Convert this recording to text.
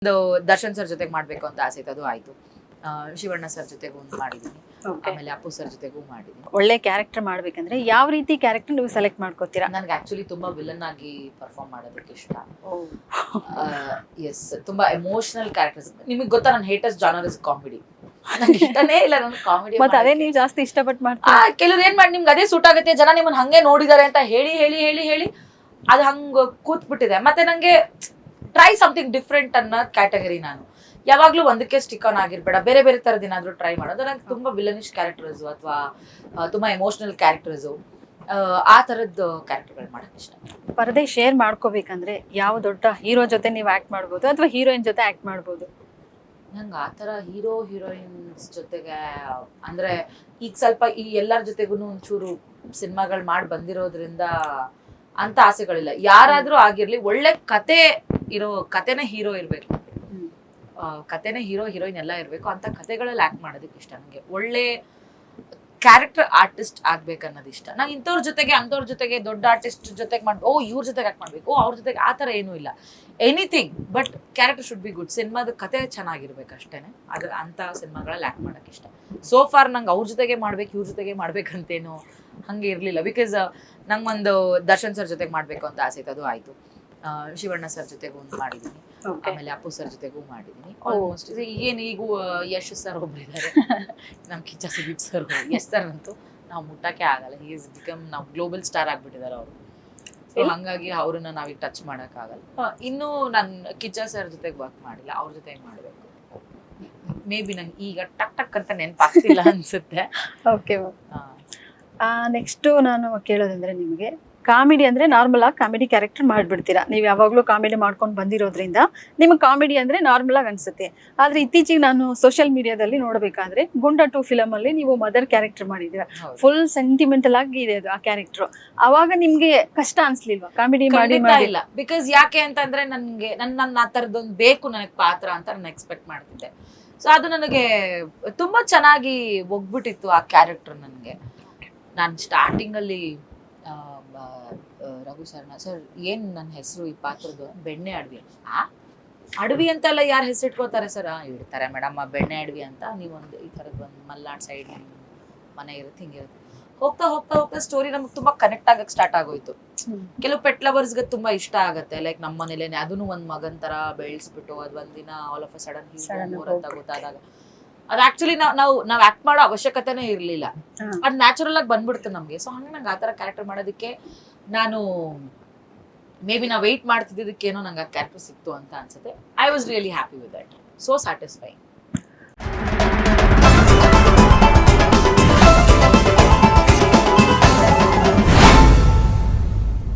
ಒಂದು ದರ್ಶನ್ ಸರ್ ಜೊತೆಗೆ ಮಾಡ್ಬೇಕು ಅಂತ ಆಸೆ ಇತ್ತು, ಅದು ಆಯ್ತು. ಶಿವಣ್ಣ ಸರ್ ಜೊತೆಗೂ ಒಂದು ಮಾಡಿದೀನಿ, ಆಮೇಲೆ ಅಪ್ಪು ಸರ್ ಜೊತೆಗೂ ಮಾಡಿದೀನಿ. ಒಳ್ಳೆ ಕ್ಯಾರೆಕ್ಟರ್ ಮಾಡ್ಬೇಕಂದ್ರೆ ಯಾವ ರೀತಿ ಕ್ಯಾರೆಕ್ಟರ್ ನೀವು ಸೆಲೆಕ್ಟ್ ಮಾಡ್ಕೋತೀರಾ? ನನ್ಗೆ ಆಕ್ಚುಲಿ ತುಂಬಾ ವಿಲನ್ ಆಗಿ ಪರ್ಫಾರ್ಮ್ ಮಾಡೋದಕ್ಕೆ ಇಷ್ಟ. ಎಸ್, ತುಂಬಾ ಎಮೋಷನಲ್ ಕ್ಯಾರೆಕ್ಟರ್ಸ್. ನಿಮಗೆ ಗೊತ್ತಾ, ನನ್ನ ಹೇಟರ್ಸ್ ಜಾನರ್ ಇಸ್ ಕಾಮಿಡಿ. ನಂಗೆ ಇಷ್ಟನೇ ಇಲ್ಲ ನನ್ನ ಕಾಮಿಡಿ. ಮತ್ತೆ ಅದೇ ನೀವು ಜಾಸ್ತಿ ಇಷ್ಟಪಟ್ಟು ಮಾಡ್ತೀರಾ. ಕೆಲವ್ರು ಏನ್ ಮಾಡಿ ನಿಮ್ಗೆ ಅದೇ ಸೂಟ್ ಆಗುತ್ತೆ, ಜನ ನಿಮ್ಮನ್ನ ಹಂಗೆ ನೋಡಿದಾರೆ ಅಂತ ಹೇಳಿ ಹೇಳಿ ಹೇಳಿ ಹೇಳಿ ಅದು ಹಂಗ ಕೂತ್ಬಿಟ್ಟಿದೆ. ಮತ್ತೆ ನಂಗೆ ಟ್ರೈ ಸಮಥಿಂಗ್ ಡಿಫ್ರೆಂಟ್ ಅನ್ನೋ ಕ್ಯಾಟಗರಿ. ನಾನು ಯಾವಾಗ್ಲೂ ಒಂದಕ್ಕೆ ಸ್ಟಿಕ್ ಆನ್ ಆಗಿರ್ಬೇಡ, ಬೇರೆ ಬೇರೆ ತರದ್ ಏನಾದ್ರು ಟ್ರೈ ಮಾಡೋದು. ನಂಗೆ ತುಂಬಾ ವಿಲನಿಶ್ ಕ್ಯಾರೆಕ್ಟರ್ಸ್ ಅಥವಾ ತುಂಬಾ ಎಮೋಷನಲ್ ಕ್ಯಾರೆಕ್ಟರ್ಸ್, ಆ ತರದ್ ಕ್ಯಾರೆಕ್ಟರ್ಗಳು ಮಾಡಕ್ ಇಷ್ಟ. ಪರದೆ ಶೇರ್ ಮಾಡ್ಕೋಬೇಕಂದ್ರೆ ಯಾವ ದೊಡ್ಡ ಹೀರೋ ಜೊತೆ ನೀವು ಆಕ್ಟ್ ಮಾಡ್ಬೋದು ಅಥವಾ ಹೀರೋಯಿನ್ ಜೊತೆ ಆಕ್ಟ್ ಮಾಡ್ಬೋದು? ನಂಗೆ ಆ ಥರ ಹೀರೋ ಹೀರೋಯಿನ್ಸ್ ಜೊತೆಗೆ ಅಂದ್ರೆ ಈಗ ಸ್ವಲ್ಪ ಈ ಎಲ್ಲರ ಜೊತೆಗೂ ಒಂಚೂರು ಸಿನಿಮಾಗಳು ಮಾಡಿ ಬಂದಿರೋದ್ರಿಂದ ಅಂತ ಆಸೆಗಳಿಲ್ಲ. ಯಾರಾದ್ರೂ ಆಗಿರ್ಲಿ, ಒಳ್ಳೆ ಕತೆ ಇರೋ ಕತೆನೇ ಹೀರೋ ಇರ್ಬೇಕು, ಕತೆನೇ ಹೀರೋ ಹೀರೋಯಿನ್ ಎಲ್ಲ ಇರ್ಬೇಕು. ಅಂತ ಕತೆಗಳಲ್ಲಿ ಆಕ್ಟ್ ಮಾಡೋದಕ್ಕೆ ಇಷ್ಟ. ನಂಗೆ ಒಳ್ಳೆ ಕ್ಯಾರೆಕ್ಟರ್ ಆರ್ಟಿಸ್ಟ್ ಆಗ್ಬೇಕು ಅನ್ನೋದು ಇಷ್ಟ. ನಂಗೆ ಇಂಥವ್ರ ಜೊತೆಗೆ ಅಂಥವ್ರ ಜೊತೆಗೆ ದೊಡ್ಡ ಆರ್ಟಿಸ್ಟ್ ಜೊತೆಗೆ ಇವ್ರ ಜೊತೆಗೆ ಆಕ್ಟ್ ಮಾಡ್ಬೇಕು, ಅವ್ರ ಜೊತೆಗೆ ಆ ಥರ ಏನೂ ಇಲ್ಲ. Anything but character should be good. ಸಿನಿಮಾದ ಕತೆ ಚೆನ್ನಾಗಿರ್ಬೇಕು ಅಷ್ಟೇನೆ. ಅದ್ರ ಅಂತ ಸಿನಿಮಾಗಳಲ್ಲಿ ಆಕ್ಟ್ ಮಾಡಕ್ಕೆ ಇಷ್ಟ. ಸೋ ಫಾರ್ ನಂಗೆ ಅವ್ರ ಜೊತೆಗೆ ಮಾಡ್ಬೇಕು, ಇವ್ರ ಜೊತೆಗೆ ಮಾಡ್ಬೇಕಂತೇನು ಹಂಗೆ ಇರ್ಲಿಲ್ಲ. ಬಿಕಾಸ್ ನಂಗೊಂದು ದರ್ಶನ್ ಸರ್ ಜೊತೆಗೆ ಮಾಡ್ಬೇಕು ಅಂತ ಆಸೆ ಇತ್ತು, ಅದು ಆಯ್ತು. ಶಿವಣ್ಣ ಸರ್ ಜೊತೆಗೂ ಒಂದು ಮಾಡಿದೀನಿ, ಆಮೇಲೆ ಅಪ್ಪು ಸರ್ ಜೊತೆಗೂ ಮಾಡಿದೀನಿ. ಆಲ್ಮೋಸ್ಟ್ ಈಗ ಯಶ್ ಸರ್ ಒಬ್ರು ಇದ್ದಾರೆ, ನಮ್ ಕಿಚ್ಚ ಸುದೀಪ್ ಸರ್. ಯಶ್ ಸರ್ ಅಂತೂ ನಾವು ಮುಟ್ಟಕ್ಕೆ ಆಗಲ್ಲ. ಹಿ ಇಸ್ ಬಿಕಮ್ ನಾವು ಗ್ಲೋಬಲ್ ಸ್ಟಾರ್ ಆಗ್ಬಿಟ್ಟಿದ್ದಾರೆ ಅವರು. ಸೊ ಹಂಗಾಗಿ ಅವ್ರನ್ನ ನಾವೀಗ ಟಚ್ ಮಾಡಕ್ ಆಗಲ್ಲ. ಇನ್ನು ನಾನು ಕಿಚ್ಚ ಸರ್ ಜೊತೆಗೆ ವರ್ಕ್ ಮಾಡಿಲ್ಲ, ಅವ್ರ ಜೊತೆಗೆ ಮಾಡ್ಬೇಕು. ಮೇ ಬಿ ನಂಗೆ ಈಗ ಟಕ್ ಟಕ್ ಅಂತ ನೆನಪಾಗ್ತಿಲ್ಲ ಅನ್ಸುತ್ತೆ. ಓಕೆ, ನೆಕ್ಸ್ಟ್ ನಾನು ಕೇಳೋದಂದ್ರೆ, ನಿಮಗೆ ಕಾಮಿಡಿ ಅಂದ್ರೆ ನಾರ್ಮಲ್ ಆಗಿ ಕಾಮಿಡಿ ಕ್ಯಾರೆಕ್ಟರ್ ಮಾಡ್ಬಿಡ್ತೀರಾ. ನೀವು ಯಾವಾಗ್ಲೂ ಕಾಮಿಡಿ ಮಾಡ್ಕೊಂಡು ಬಂದಿರೋದ್ರಿಂದ ನಿಮಗೆ ಕಾಮಿಡಿ ಅಂದ್ರೆ ನಾರ್ಮಲ್ ಆಗಿ ಅನ್ಸುತ್ತೆ. ಆದ್ರೆ ಇತ್ತೀಚೆಗೆ ನಾನು ಸೋಷಿಯಲ್ ಮೀಡಿಯಾದಲ್ಲಿ ನೋಡ್ಬೇಕಾದ್ರೆ ಗುಂಡ 2 ಫಿಲಮ್ ಅಲ್ಲಿ ನೀವು ಮದರ್ ಕ್ಯಾರೆಕ್ಟರ್ ಮಾಡಿದೀರಾ. ಫುಲ್ ಸೆಂಟಿಮೆಂಟಲ್ ಆಗಿ ಇದೆ ಅದು ಆ ಕ್ಯಾರೆಕ್ಟರ್. ಅವಾಗ ನಿಮ್ಗೆ ಕಷ್ಟ ಅನ್ಸ್ಲಿಲ್ವಾ ಕಾಮಿಡಿ ಮಾಡಿ? ಇಲ್ಲ, ಬಿಕಾಸ್ ಯಾಕೆ ಅಂತಂದ್ರೆ ನನ್ಗೆ ನನ್ನ ಆ ತರದೊಂದು ಬೇಕು ನನಗೆ ಪಾತ್ರ ಅಂತ ನಾನು ಎಕ್ಸ್ಪೆಕ್ಟ್ ಮಾಡ್ತಿದ್ದೆ. ಸೊ ಅದು ನನಗೆ ತುಂಬಾ ಚೆನ್ನಾಗಿ ಒಗ್ಬಿಟ್ಟಿತ್ತು ಆ ಕ್ಯಾರೆಕ್ಟರ್ ನನಗೆ. ನಾನು ಸ್ಟಾರ್ಟಿಂಗ್ ಅಲ್ಲಿ ರಘು ಸರ್ ಏನ್ ನನ್ನ ಹೆಸರು ಈ ಪಾತ್ರದ? ಬೆಣ್ಣೆ ಅಡವಿ. ಅಡವಿ ಅಂತೆಲ್ಲ ಯಾರು ಹೆಸರು ಇಟ್ಕೋತಾರೆ ಸರ್? ಇಡ್ತಾರೆ ಮೇಡಮ್ ಬೆಣ್ಣೆ ಅಡವಿ ಅಂತ. ನೀವೊಂದು ಈ ಥರದ್ದು ಒಂದು ಮಲ್ನಾಡ್ ಸೈಡ್ ಮನೆ ಇರುತ್ತೆ, ಹಿಂಗಿರುತ್ತೆ. ಹೋಗ್ತಾ ಹೋಗ್ತಾ ಹೋಗ್ತಾ ಸ್ಟೋರಿ ನಮ್ಗೆ ತುಂಬಾ ಕನೆಕ್ಟ್ ಆಗಕ್ಕೆ ಸ್ಟಾರ್ಟ್ ಆಗೋಯ್ತು. ಕೆಲವು ಪೆಟ್ ಲವರ್ಸ್ಗೆ ತುಂಬಾ ಇಷ್ಟ ಆಗತ್ತೆ. ಲೈಕ್ ನಮ್ಮ ಮನೇಲೇನೆ ಅದನ್ನು ಒಂದ್ ಮಗನ್ ತರ ಬೆಳೆಸ್ಬಿಟ್ಟು ಅದ್ ಒಂದಿನ ಆಲ್ ಆಫ್ ಅ ಸಡನ್ ಅಂತ ಗೊತ್ತಾದಾಗ ಅದು ಆಕ್ಚುಲಿ ನಾವು ಆಕ್ಟ್ ಮಾಡೋ ಅವಶ್ಯಕತೆನೇ ಇರ್ಲಿಲ್ಲ. ಅದು ನ್ಯಾಚುರಲ್ ಆಗಿ ಬಂದ್ಬಿಡ್ತು ನಮ್ಗೆ. ಸೊ ಹಂಗೆ ನಂಗೆ ಆ ಥರ ಕ್ಯಾರೆಕ್ಟರ್ ಮಾಡೋದಕ್ಕೆ ನಾನು ಮೇ ಬಿ ನಾವು ವೆಯ್ಟ್ ಮಾಡ್ತಿದ್ದಕ್ಕೇನೋ ನಂಗೆ ಆ ಕ್ಯಾರೆಕ್ಟರ್ ಸಿಕ್ತು ಅಂತ ಅನ್ಸುತ್ತೆ. I was really happy with that. So satisfying.